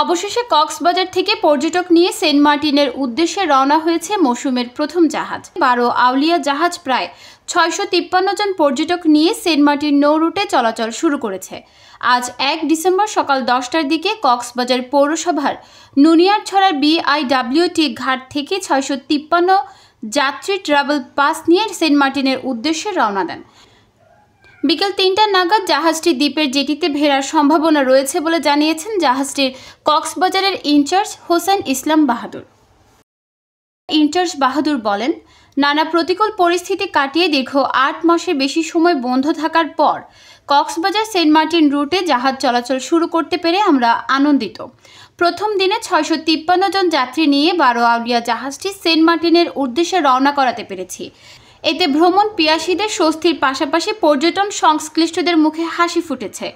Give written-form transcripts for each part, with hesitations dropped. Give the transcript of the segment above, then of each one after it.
অবশেষে কক্সবাজার থেকে পর্যটক নিয়ে সেন্ট মার্টিনের উদ্দেশ্যে রওনা হয়েছে মৌসুমের প্রথম জাহাজ। 12 আউলিয়া জাহাজ প্রায় 653 জন পর্যটক নিয়ে সেন্ট মার্টিন নৌ রুটে চলাচল শুরু করেছে। আজ 1 ডিসেম্বর সকাল 10টার দিকে কক্সবাজার পৌরসভার নুনিয়ারছড়ার BIWT ঘাট থেকে 653 যাত্রী ট্রাভেল পাস নিয়ে সেন্ট মার্টিনের উদ্দেশ্যে রওনা দেন। বিকেল 3টা নাগাদ জাহাজটি দ্বীপের জেটিতে ভেড়ার সম্ভাবনা রয়েছে বলে জানিয়েছেন জাহাজটির কক্সবাজারের ইনচার্জ হোসেন ইসলাম বাহাদুর। বলেন, নানা প্রতিকূল পরিস্থিতি কাটিয়ে দীর্ঘ 8 মাসের বেশি সময় বন্ধ থাকার পর কক্সবাজার সেন্ট মার্টিন রুটে জাহাজ চলাচল শুরু করতে পেরে আমরা আনন্দিত। প্রথম দিনে 653 জন যাত্রী নিয়ে 12 আউলিয়া জাহাজটি সেন্ট মার্টিনের উদ্দেশ্যে রওনা করাতে পেরেছি। এতে ভ্রমণ পিয়াসীদের স্বস্তির পাশাপাশি পর্যটন সংশ্লিষ্টদের মুখে হাসি ফুটেছে।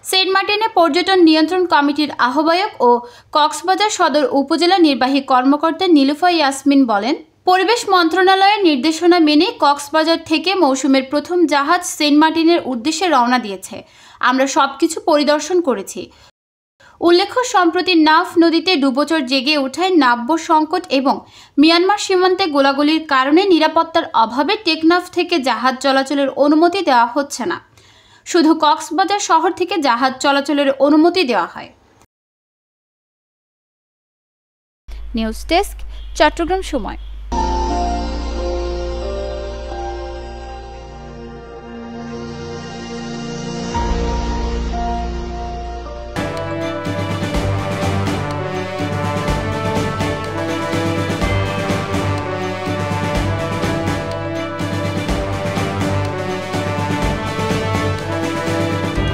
সেন্ট মার্টিনে পর্যটন নিয়ন্ত্রণ কমিটির আহ্বায়ক ও কক্সবাজার সদর উপজেলা নির্বাহী কর্মকর্তা নীলুফা ইয়াসমিন বলেন, পরিবেশ মন্ত্রণালয়ের নির্দেশনা মেনে কক্সবাজার থেকে মৌসুমের প্রথম জাহাজ সেন্ট মার্টিনের উদ্দেশ্যে রওনা দিয়েছে। আমরা সবকিছু পরিদর্শন করেছি। উল্লেখ্য, সম্প্রতি নাফ নদীতে ডুবোচর জেগে ওঠায় নাব্য সংকট এবং মিয়ানমার সীমান্তে গোলাগুলির কারণে নিরাপত্তার অভাবে টেকনাফ থেকে জাহাজ চলাচলের অনুমতি দেওয়া হচ্ছে না। শুধু কক্সবাজার শহর থেকে জাহাজ চলাচলের অনুমতি দেওয়া হয়। নিউজ ডেস্ক, চট্টগ্রাম সময়।